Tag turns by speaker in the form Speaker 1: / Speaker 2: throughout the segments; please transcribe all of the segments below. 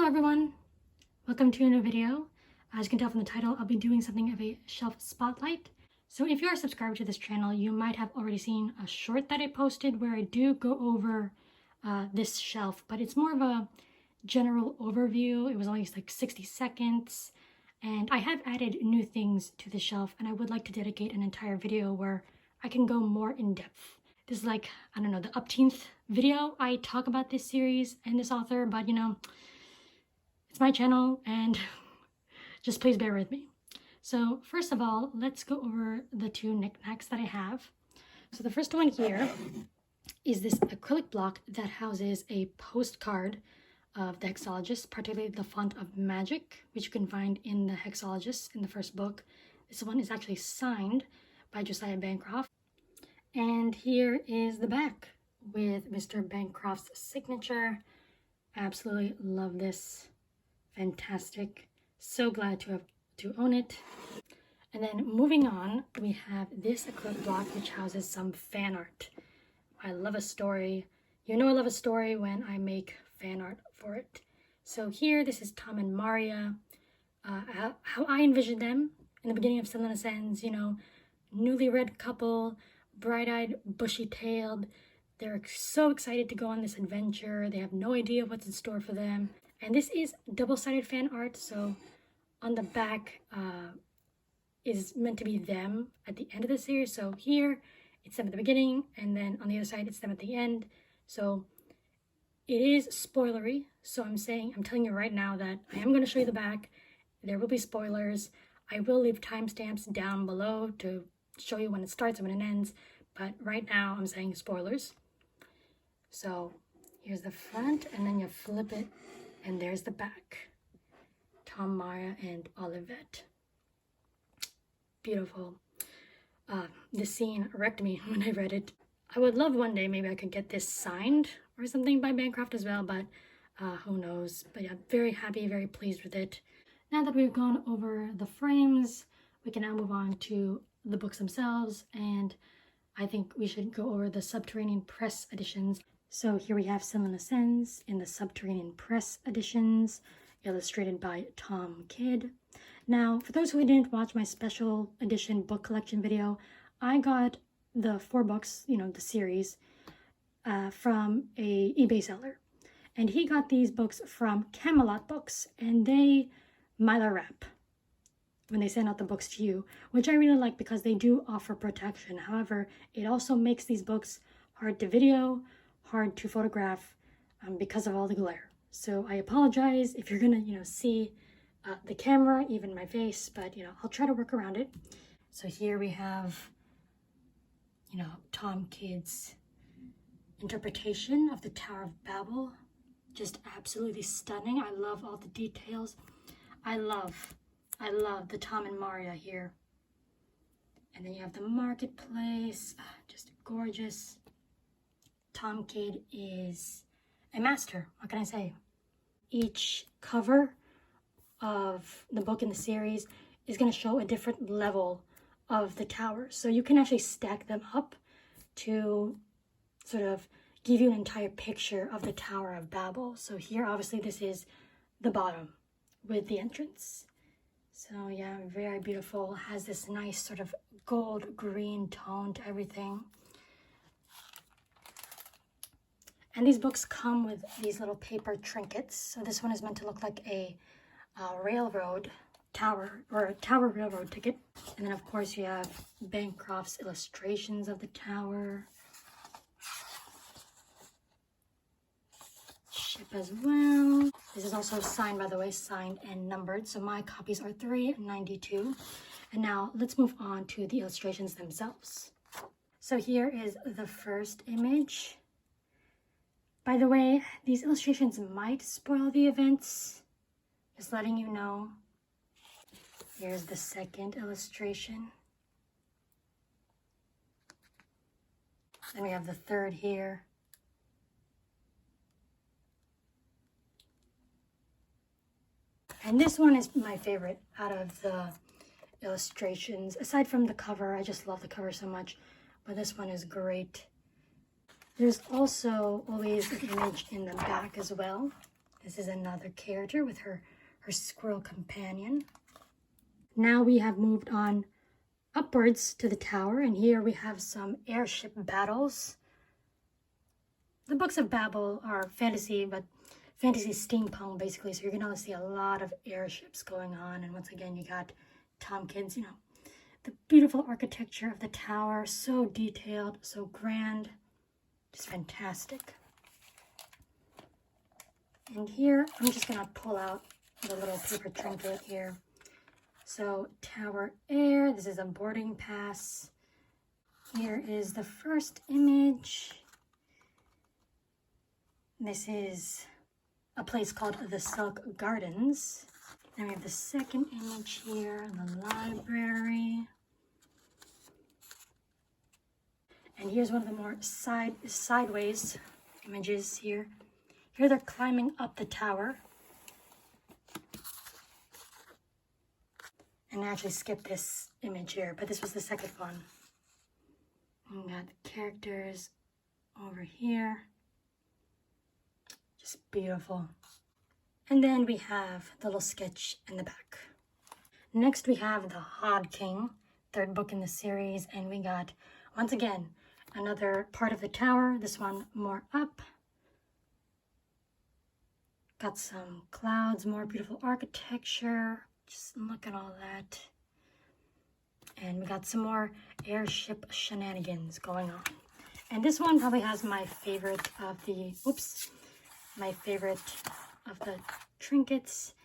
Speaker 1: everyone, welcome to a new video. As you can tell from the title, I'll be doing something of a shelf spotlight. So if you're subscribed to this channel, you might have already seen a short that I posted where I do go over this shelf, but it's more of a general overview. It was only like 60 seconds, and I have added new things to the shelf, and I would like to dedicate an entire video where I can go more in depth. This is like, I don't know, the upteenth video I talk about this series and this author, but you know, it's my channel and just please bear with me. So first of all, let's go over the two knickknacks that I have. So the first one here is this acrylic block that houses a postcard of the hexologist, particularly the font of magic, which you can find in the hexologist in the first book. This one is actually signed by Josiah Bancroft. And here is the back with Mr. Bancroft's signature. Absolutely love this. Fantastic. So glad to own it. And then moving on, we have this acrylic block which houses some fan art. I love a story. You know I love a story when I make fan art for it. So here, this is Tom and Maria. How I envisioned them in the beginning of Senlin Ascends, you know, newlywed couple, bright-eyed, bushy-tailed. They're so excited to go on this adventure. They have no idea what's in store for them. And this is double-sided fan art, so on the back is meant to be them at the end of the series. So here, it's them at the beginning, and then on the other side, it's them at the end. So it is spoilery, so I'm telling you right now that I am going to show you the back. There will be spoilers. I will leave timestamps down below to show you when it starts and when it ends, but right now I'm saying spoilers. So here's the front, and then you flip it, and there's the back. Tom, Maya, and Olivette. Beautiful. This scene wrecked me when I read it. I would love one day maybe I could get this signed or something by Bancroft as well, but who knows. But yeah, very happy, very pleased with it. Now that we've gone over the frames, we can now move on to the books themselves, and I think we should go over the Subterranean Press editions. So here we have Senlin Ascends in the Subterranean Press editions, illustrated by Tom Kidd. Now, for those who didn't watch my special edition book collection video, I got the 4 books, you know, the series, from a eBay seller. And he got these books from Camelot Books, and they Mylar wrap when they send out the books to you, which I really like because they do offer protection. However, it also makes these books hard to video, hard to photograph because of all the glare. So I apologize if you're gonna, you know, see the camera, even my face, but you know, I'll try to work around it. So here we have, you know, Tom Kidd's interpretation of the Tower of Babel. Just absolutely stunning. I love all the details. I love the Tom and Maria here. And then you have the marketplace, just gorgeous. Tom Kidd is a master, what can I say? Each cover of the book in the series is going to show a different level of the tower. So you can actually stack them up to sort of give you an entire picture of the Tower of Babel. So here, obviously, this is the bottom with the entrance. So yeah, very beautiful. Has this nice sort of gold green tone to everything. And these books come with these little paper trinkets. So this one is meant to look like a railroad tower, or a tower railroad ticket. And then of course you have Bancroft's illustrations of the tower. Ship as well. This is also signed, by the way, signed and numbered. So my copies are 392. And now let's move on to the illustrations themselves. So here is the first image. By the way, these illustrations might spoil the events. Just letting you know. Here's the second illustration. Then we have the third here. And this one is my favorite out of the illustrations. Aside from the cover, I just love the cover so much. But this one is great. There's also always an image in the back as well. This is another character with her squirrel companion. Now we have moved on upwards to the tower, and here we have some airship battles. The Books of Babel are fantasy, but fantasy steampunk basically, so you're gonna see a lot of airships going on. And once again, you got Tom Kidd's, you know, the beautiful architecture of the tower, so detailed, so grand, just fantastic. And here, I'm just gonna pull out the little paper trinket here. So, Tower Air, this is a boarding pass. Here is the first image. This is a place called the Silk Gardens. Then we have the second image here, the library. And here's one of the more sideways images here. Here they're climbing up the tower. And I actually skipped this image here, but this was the second one. And we got the characters over here. Just beautiful. And then we have the little sketch in the back. Next we have the Hod King, third book in the series, and we got, once again, another part of the tower, this one more up. Got some clouds, more beautiful architecture. Just look at all that. And we got some more airship shenanigans going on. And this one probably has my favorite of the, my favorite of the trinkets.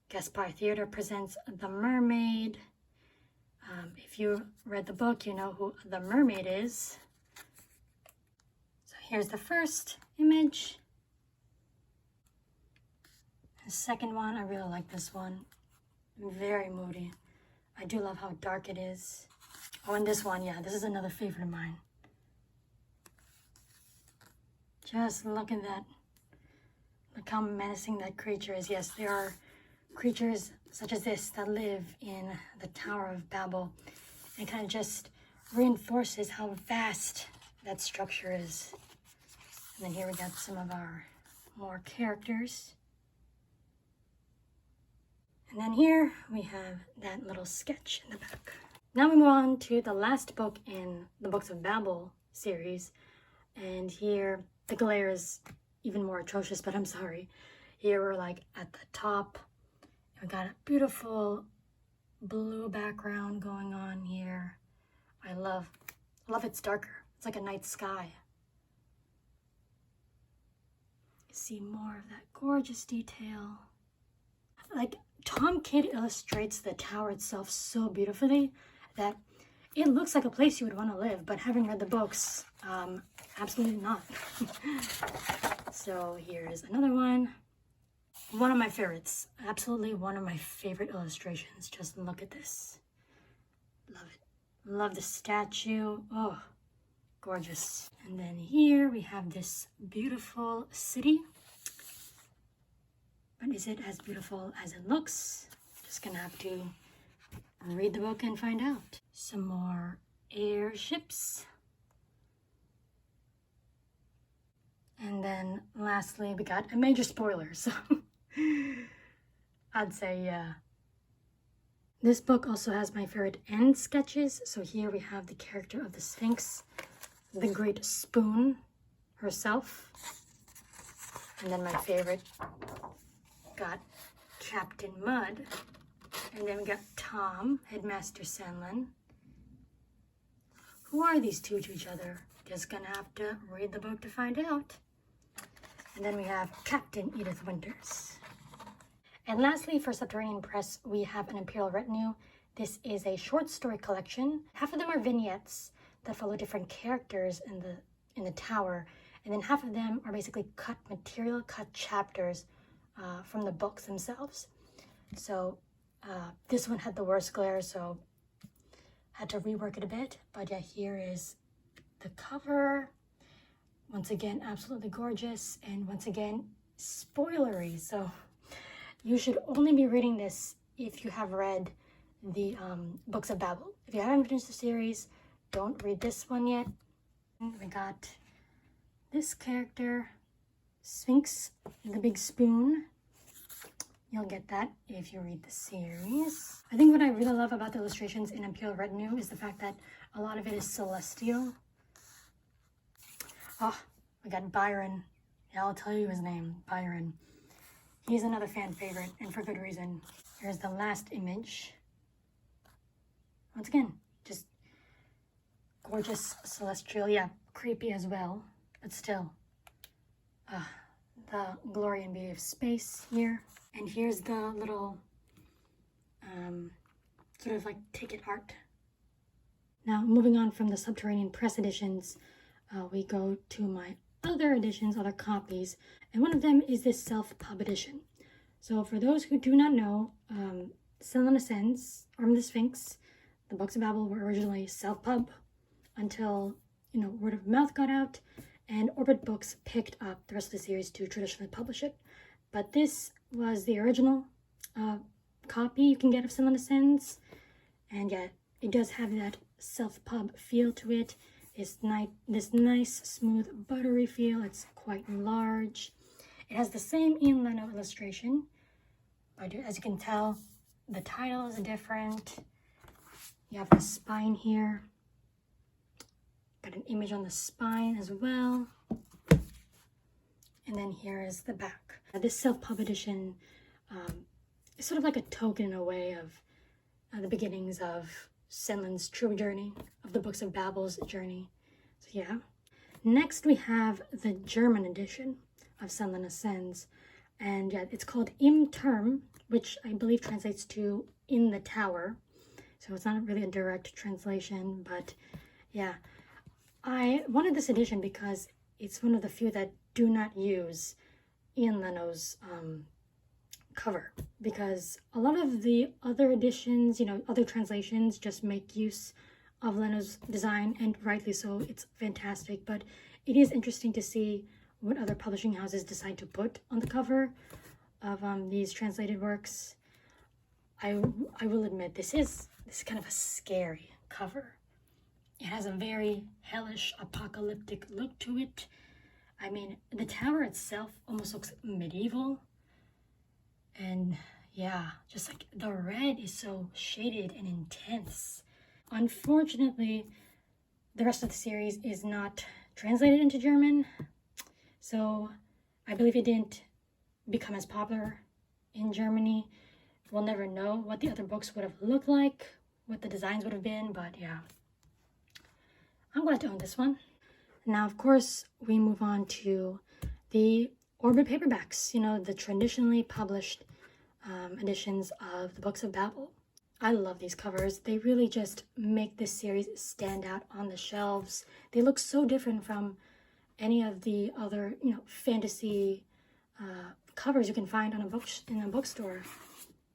Speaker 1: Gaspar Theater presents The Mermaid. If you read the book, you know who the mermaid is. So here's the first image. The second one, I really like this one. Very moody. I do love how dark it is. Oh, and this one, yeah, this is another favorite of mine. Just look at that. Look how menacing that creature is. Yes, there are creatures such as this that live in the Tower of Babel. It kind of just reinforces how vast that structure is. And then here we got some of our more characters. And then here we have that little sketch in the back. Now we move on to the last book in the Books of Babel series. And here the glare is even more atrocious, but I'm sorry. Here we're like at the top. We got a beautiful blue background going on here. I love it's darker. It's like a night sky. You see more of that gorgeous detail. Like, Tom Kidd illustrates the tower itself so beautifully that it looks like a place you would want to live, but having read the books, absolutely not. So here's another one. One of my favorites. Absolutely one of my favorite illustrations. Just look at this. Love it. Love the statue. Oh, gorgeous. And then here we have this beautiful city. But is it as beautiful as it looks? Just gonna have to read the book and find out. Some more airships. And then lastly, we got a major spoiler, so I'd say yeah. This book also has my favorite end sketches. So here we have the character of the Sphinx, the Great Spoon herself. And then my favorite, got Captain Mud. And then we got Tom, Headmaster Senlin. Who are these two to each other? Just gonna have to read the book to find out. And then we have Captain Edith Winters. And lastly, for Subterranean Press, we have an Imperial Retinue. This is a short story collection. Half of them are vignettes that follow different characters in the tower, and then half of them are basically cut material, cut chapters from the books themselves. So this one had the worst glare, so had to rework it a bit. But yeah, here is the cover. Once again, absolutely gorgeous, and once again, spoilery. So you should only be reading this if you have read the Books of Babel. If you haven't finished the series, don't read this one yet. We got this character, Sphinx, the big spoon. You'll get that if you read the series. I think what I really love about the illustrations in Imperial Retinue is the fact that a lot of it is celestial. Oh, we got Byron. Yeah, I'll tell you his name, Byron. He's another fan favorite, and for good reason. Here's the last image. Once again, just gorgeous celestial. Yeah, creepy as well, but still. The glory and beauty of space here. And here's the little sort of like ticket art. Now, moving on from the Subterranean Press editions, we go to my other editions, other copies, and one of them is this self-pub edition. So for those who do not know, Senlin Ascends, or the Sphinx, the Books of Babel were originally self-pub until, word of mouth got out, and Orbit Books picked up the rest of the series to traditionally publish it. But this was the original copy you can get of Senlin Ascends, and yeah, it does have that self-pub feel to it. It's this nice, smooth, buttery feel. It's quite large. It has the same Ian Leno illustration, but as you can tell, the title is different. You have the spine here. Got an image on the spine as well. And then here is the back. This self-pub edition is sort of like a token in a way of the beginnings of Senlin's true journey, of the Books of Babel's journey. So yeah. Next we have the German edition of Senlin Ascends. And yeah, it's called Im Turm, which I believe translates to in the tower. So it's not really a direct translation, but yeah. I wanted this edition because it's one of the few that do not use Ian Leno's cover, because a lot of the other editions, other translations just make use of Leno's design, and rightly so. It's fantastic, but it is interesting to see what other publishing houses decide to put on the cover of these translated works. I will admit, this is kind of a scary cover. It has a very hellish, apocalyptic look to it. I mean, the tower itself almost looks medieval. And yeah, just like the red is so shaded and intense. Unfortunately, the rest of the series is not translated into German. So I believe it didn't become as popular in Germany. We'll never know what the other books would have looked like, what the designs would have been, but yeah. I'm glad to own this one. Now, of course, we move on to the Orbit paperbacks, the traditionally published editions of the Books of Babel. I love these covers. They really just make this series stand out on the shelves. They look so different from any of the other, fantasy covers you can find on in a bookstore.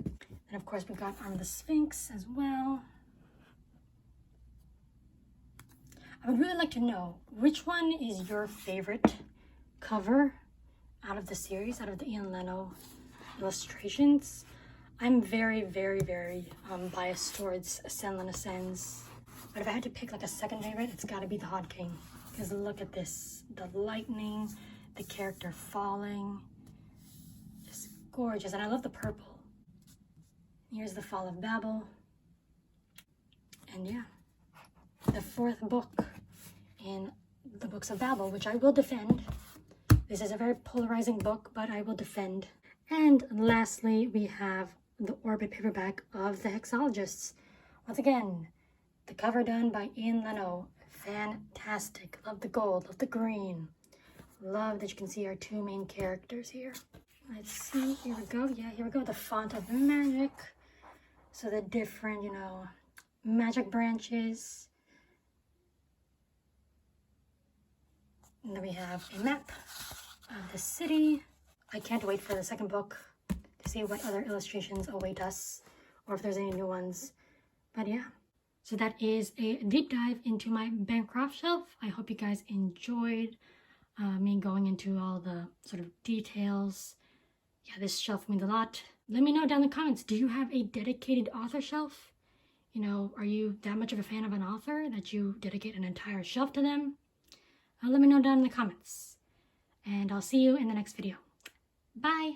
Speaker 1: And of course, we've got Arm of the Sphinx as well. I would really like to know, which one is your favorite cover out of the series, out of the Ian Leno illustrations? I'm very, very, very biased towards Senlin Ascends. But if I had to pick like a second favorite, it's got to be the Hod King. Because look at this, the lightning, the character falling. Just gorgeous, and I love the purple. Here's the Fall of Babel. And yeah, the fourth book in the Books of Babel, which I will defend. This is a very polarizing book, but I will defend. And lastly, we have the Orbit paperback of the Hexologists. Once again, the cover done by Ian Leno. Fantastic. Love the gold, love the green. Love that you can see our two main characters here. Let's see, here we go. Yeah, here we go, the font of magic. So the different, magic branches. And then we have a map of the city. I can't wait for the second book to see what other illustrations await us, or if there's any new ones. But yeah, so that is a deep dive into my Bancroft shelf. I hope you guys enjoyed me going into all the sort of details. Yeah, this shelf means a lot. Let me know down in the comments, do you have a dedicated author shelf? Are you that much of a fan of an author that you dedicate an entire shelf to them? Let me know down in the comments. And I'll see you in the next video. Bye!